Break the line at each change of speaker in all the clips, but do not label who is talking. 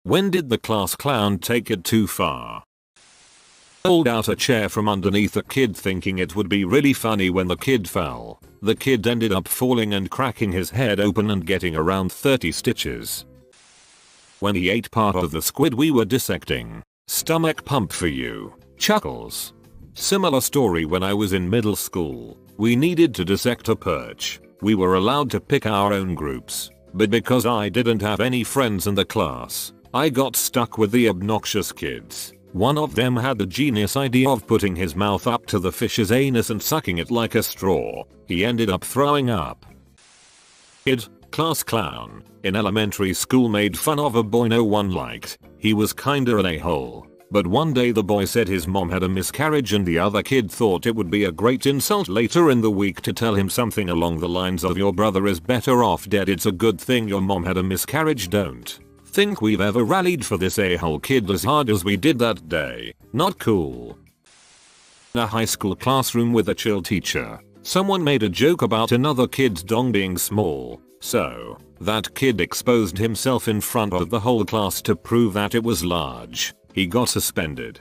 When did the class clown take it too far? Pulled out a chair from underneath a kid thinking it would be really funny when the kid fell. The kid ended up falling and cracking his head open and getting around 30 stitches. When he ate part of the squid we were dissecting. Stomach pump for you. Chuckles. Similar story when I was in middle school. We needed to dissect a perch. We were allowed to pick our own groups. But because I didn't have any friends in the class, I got stuck with the obnoxious kids. One of them had the genius idea of putting his mouth up to the fish's anus and sucking it like a straw. He ended up throwing up. Kid, class clown, in elementary school made fun of a boy no one liked. He was kinda an a-hole. But one day the boy said his mom had a miscarriage and the other kid thought it would be a great insult later in the week to tell him something along the lines of your brother is better off dead, it's a good thing your mom had a miscarriage. Don't think we've ever rallied for this a-hole kid as hard as we did that day. Not cool. In a high school classroom with a chill teacher, someone made a joke about another kid's dong being small, so that kid exposed himself in front of the whole class to prove that it was large. He got suspended.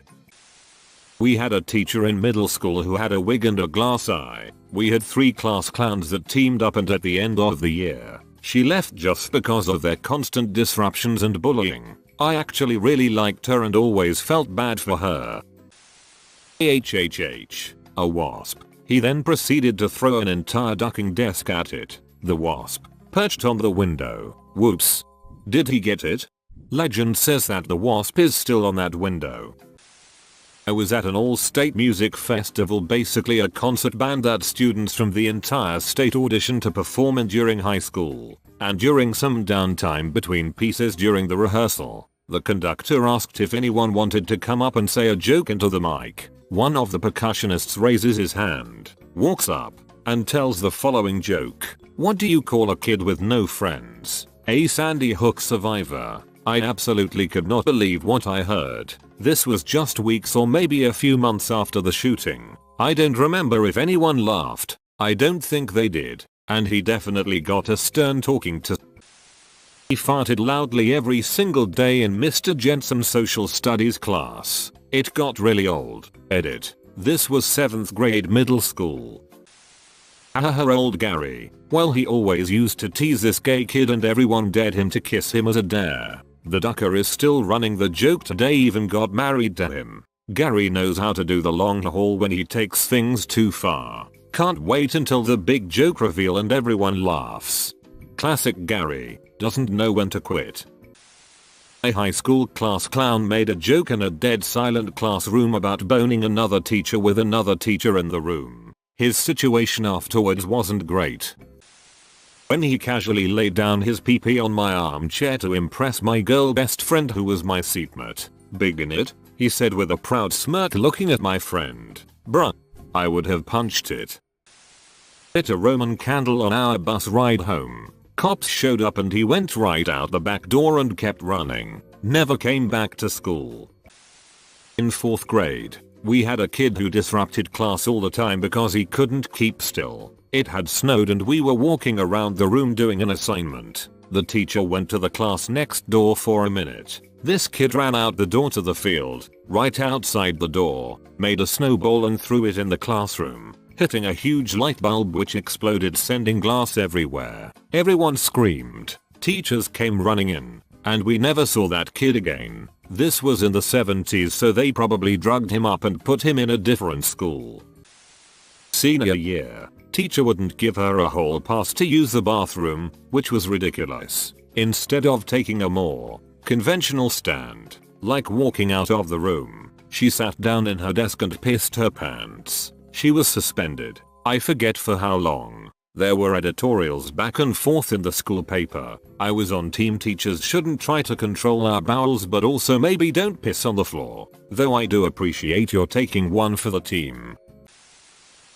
We had a teacher in middle school who had a wig and a glass eye. We had 3 class clowns that teamed up and at the end of the year, she left just because of their constant disruptions and bullying. I actually really liked her and always felt bad for her. A wasp. He then proceeded to throw an entire ducking desk at it. The wasp perched on the window. Whoops. Did he get it? Legend says that the wasp is still on that window. I was at an all-state music festival, basically a concert band that students from the entire state auditioned to perform in during high school. And during some downtime between pieces during the rehearsal, the conductor asked if anyone wanted to come up and say a joke into the mic. One of the percussionists raises his hand, walks up, and tells the following joke. What do you call a kid with no friends? A Sandy Hook survivor. I absolutely could not believe what I heard. This was just weeks or maybe a few months after the shooting. I don't remember if anyone laughed. I don't think they did. And he definitely got a stern talking to. He farted loudly every single day in Mr. Jensen's social studies class. It got really old. Edit. This was 7th grade middle school. Haha, old Gary. Well, he always used to tease this gay kid and everyone dared him to kiss him as a dare. The ducker is still running the joke today, even got married to him. Gary knows how to do the long haul when he takes things too far. Can't wait until the big joke reveal and everyone laughs. Classic Gary, doesn't know when to quit. A high school class clown made a joke in a dead silent classroom about boning another teacher with another teacher in the room. His situation afterwards wasn't great. When he casually laid down his pee-pee on my armchair to impress my girl best friend who was my seatmate. Big in it, he said with a proud smirk looking at my friend. Bruh. I would have punched it. Lit a Roman candle on our bus ride home. Cops showed up and he went right out the back door and kept running. Never came back to school. In 4th grade, we had a kid who disrupted class all the time because he couldn't keep still. It had snowed and we were walking around the room doing an assignment. The teacher went to the class next door for a minute. This kid ran out the door to the field, right outside the door, made a snowball and threw it in the classroom, hitting a huge light bulb which exploded, sending glass everywhere. Everyone screamed. Teachers came running in, and we never saw that kid again. This was in the 70s, so they probably drugged him up and put him in a different school. Senior year, teacher wouldn't give her a hall pass to use the bathroom, which was ridiculous. Instead of taking a more conventional stand, like walking out of the room, she sat down in her desk and pissed her pants. She was suspended. I forget for how long. There were editorials back and forth in the school paper. I was on team teachers shouldn't try to control our bowels, but also maybe don't piss on the floor. Though I do appreciate your taking one for the team.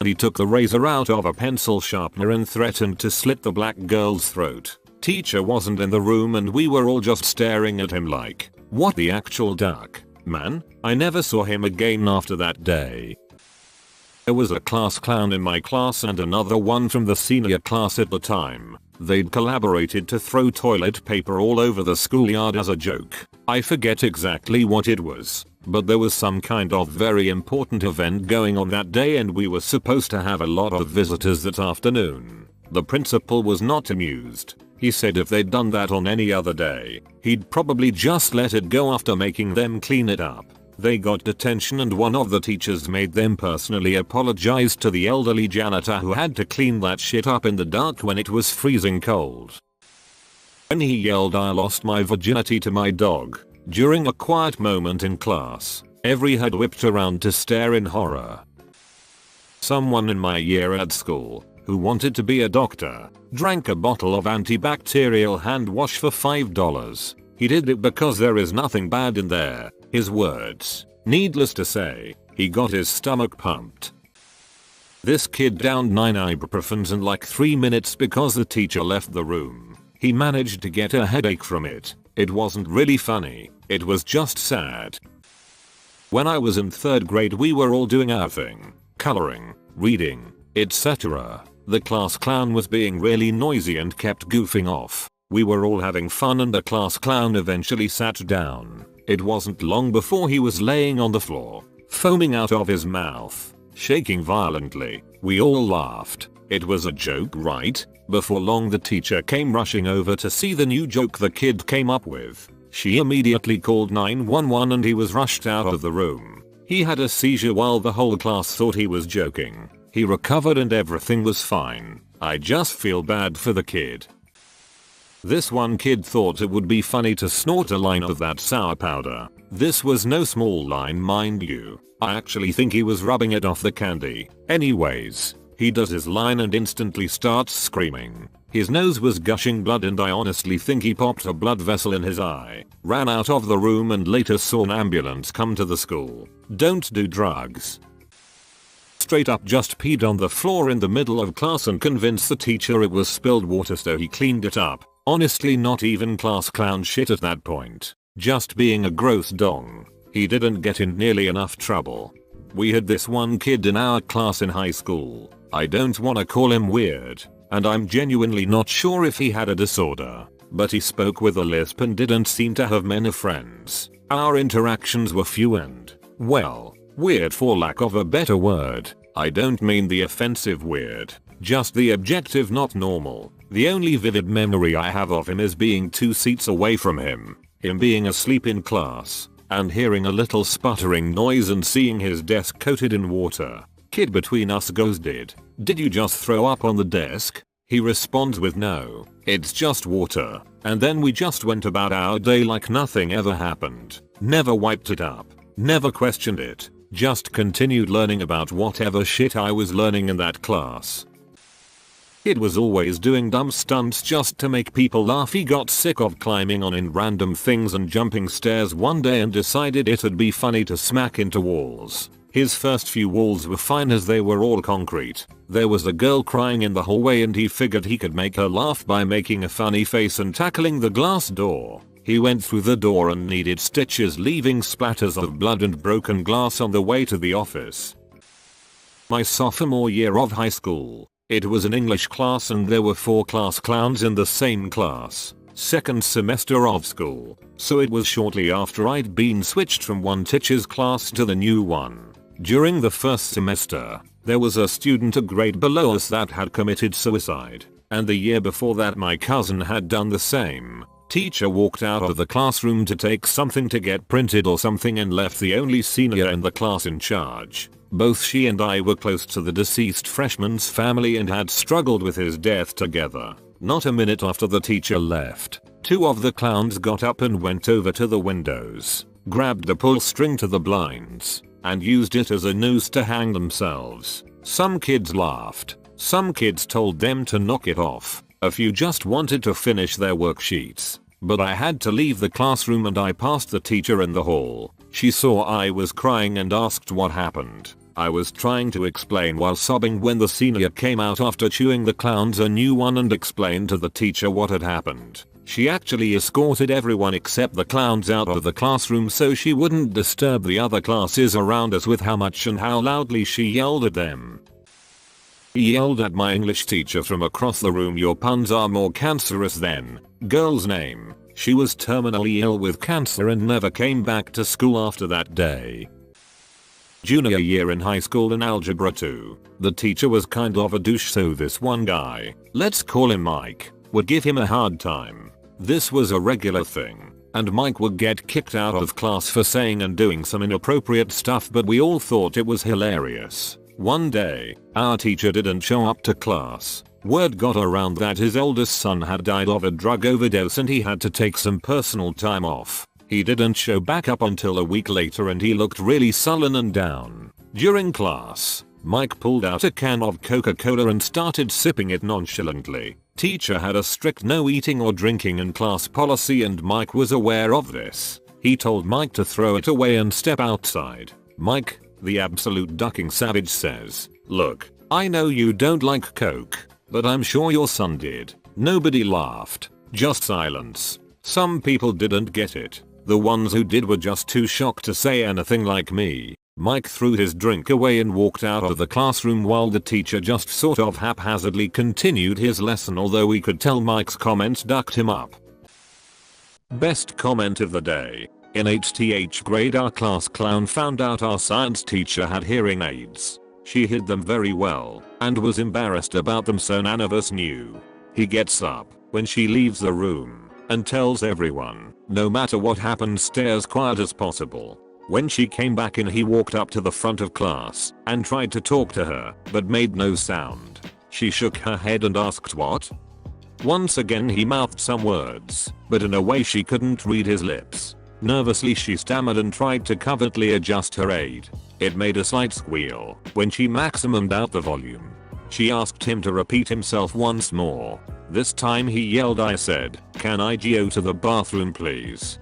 He took the razor out of a pencil sharpener and threatened to slit the black girl's throat. Teacher wasn't in the room and we were all just staring at him like, what the actual duck? Man, I never saw him again after that day. There was a class clown in my class and another one from the senior class at the time. They'd collaborated to throw toilet paper all over the schoolyard as a joke. I forget exactly what it was, but there was some kind of very important event going on that day and we were supposed to have a lot of visitors that afternoon. The principal was not amused. He said if they'd done that on any other day, he'd probably just let it go after making them clean it up. They got detention and one of the teachers made them personally apologize to the elderly janitor who had to clean that shit up in the dark when it was freezing cold. When he yelled I lost my virginity to my dog during a quiet moment in class, every head whipped around to stare in horror. Someone in my year at school, who wanted to be a doctor, drank a bottle of antibacterial hand wash for $5. He did it because there is nothing bad in there. His words. Needless to say, he got his stomach pumped. This kid downed 9 ibuprofens in like 3 minutes because the teacher left the room. He managed to get a headache from it. It wasn't really funny, it was just sad. When I was in 3rd grade we were all doing our thing. Coloring, reading, etc. The class clown was being really noisy and kept goofing off. We were all having fun and the class clown eventually sat down. It wasn't long before he was laying on the floor, foaming out of his mouth, shaking violently. We all laughed. It was a joke, right? Before long the teacher came rushing over to see the new joke the kid came up with. She immediately called 911 and he was rushed out of the room. He had a seizure while the whole class thought he was joking. He recovered and everything was fine. I just feel bad for the kid. This one kid thought it would be funny to snort a line of that sour powder. This was no small line, mind you. I actually think he was rubbing it off the candy. Anyways, he does his line and instantly starts screaming. His nose was gushing blood and I honestly think he popped a blood vessel in his eye. Ran out of the room and later saw an ambulance come to the school. Don't do drugs. Straight up just peed on the floor in the middle of class and convinced the teacher it was spilled water so he cleaned it up. Honestly not even class clown shit at that point. Just being a gross dong. He didn't get in nearly enough trouble. We had this one kid in our class in high school. I don't wanna call him weird, and I'm genuinely not sure if he had a disorder, but he spoke with a lisp and didn't seem to have many friends. Our interactions were few and, well, weird for lack of a better word. I don't mean the offensive weird, just the objective not normal. The only vivid memory I have of him is being 2 seats away from him being asleep in class, and hearing a little sputtering noise and seeing his desk coated in water. Kid between us goes did you just throw up on the desk? He responds with no, it's just water, and then we just went about our day like nothing ever happened. Never wiped it up, never questioned it, just continued learning about whatever shit I was learning in that class. Kid was always doing dumb stunts just to make people laugh. He got sick of climbing on in random things and jumping stairs one day and decided it'd be funny to smack into walls. His first few walls were fine as they were all concrete. There was a girl crying in the hallway and he figured he could make her laugh by making a funny face and tackling the glass door. He went through the door and needed stitches, leaving splatters of blood and broken glass on the way to the office. My sophomore year of high school. It was an English class and there were 4 class clowns in the same class. Second semester of school, so it was shortly after I'd been switched from one teacher's class to the new one. During the first semester, there was a student a grade below us that had committed suicide, and the year before that my cousin had done the same. Teacher walked out of the classroom to take something to get printed or something and left the only senior in the class in charge. Both she and I were close to the deceased freshman's family and had struggled with his death together. Not a minute after the teacher left, 2 of the clowns got up and went over to the windows, grabbed the pull string to the blinds, and used it as a noose to hang themselves. Some kids laughed, some kids told them to knock it off, a few just wanted to finish their worksheets. But I had to leave the classroom and I passed the teacher in the hall. She saw I was crying and asked what happened. I was trying to explain while sobbing when the senior came out after chewing the clowns a new one and explained to the teacher what had happened. She actually escorted everyone except the clowns out of the classroom so she wouldn't disturb the other classes around us with how much and how loudly she yelled at them. He yelled at my English teacher from across the room, "Your puns are more cancerous than." Girl's name. She was terminally ill with cancer and never came back to school after that day. Junior year in high school in Algebra 2. The teacher was kind of a douche, so this one guy, let's call him Mike, would give him a hard time. This was a regular thing, and Mike would get kicked out of class for saying and doing some inappropriate stuff, but we all thought it was hilarious. One day, our teacher didn't show up to class. Word got around that his oldest son had died of a drug overdose and he had to take some personal time off. He didn't show back up until a week later and he looked really sullen and down. During class, Mike pulled out a can of Coca-Cola and started sipping it nonchalantly. Teacher had a strict no eating or drinking in class policy and Mike was aware of this. He told Mike to throw it away and step outside. Mike, the absolute ducking savage, says, "Look, I know you don't like Coke, but I'm sure your son did." Nobody laughed. Just silence. Some people didn't get it. The ones who did were just too shocked to say anything, like me. Mike threw his drink away and walked out of the classroom while the teacher just sort of haphazardly continued his lesson, although we could tell Mike's comments ducked him up. Best comment of the day. In 8th grade, our class clown found out our science teacher had hearing aids. She hid them very well and was embarrassed about them, so none of us knew. He gets up when she leaves the room and tells everyone, no matter what happens, stay as quiet as possible. When she came back in, he walked up to the front of class and tried to talk to her, but made no sound. She shook her head and asked, "What?" Once again he mouthed some words, but in a way she couldn't read his lips. Nervously she stammered and tried to covertly adjust her aid. It made a slight squeal when she maximumed out the volume. She asked him to repeat himself once more. This time he yelled, "I said, can I go to the bathroom please?"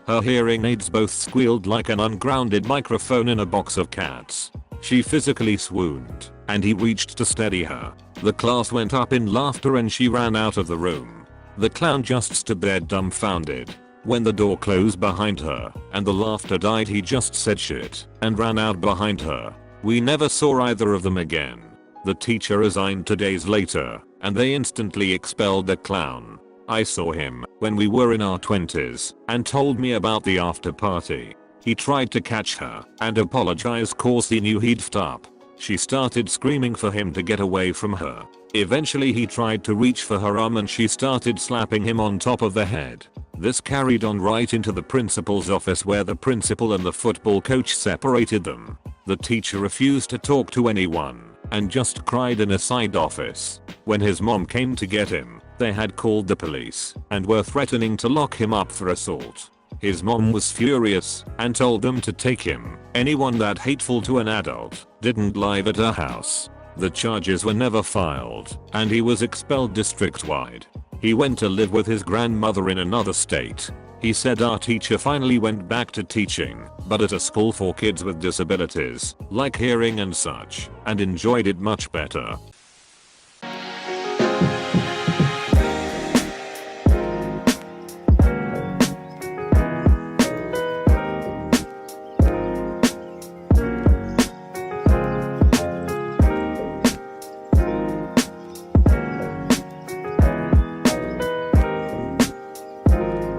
Her hearing aids both squealed like an ungrounded microphone in a box of cats. She physically swooned, and he reached to steady her. The class went up in laughter and she ran out of the room. The clown just stood there dumbfounded. When the door closed behind her and the laughter died, he just said shit and ran out behind her. We never saw either of them again. The teacher resigned 2 days later, and they instantly expelled the clown. I saw him when we were in our 20s and told me about the after party. He tried to catch her and apologize cause he knew he'd f***ed up. She started screaming for him to get away from her. Eventually he tried to reach for her arm and she started slapping him on top of the head. This carried on right into the principal's office, where the principal and the football coach separated them. The teacher refused to talk to anyone and just cried in a side office. When his mom came to get him, they had called the police and were threatening to lock him up for assault. His mom was furious and told them to take him. Anyone that hateful to an adult didn't live at her house. The charges were never filed and he was expelled district-wide. He went to live with his grandmother in another state. He said our teacher finally went back to teaching, but at a school for kids with disabilities, like hearing and such, and enjoyed it much better.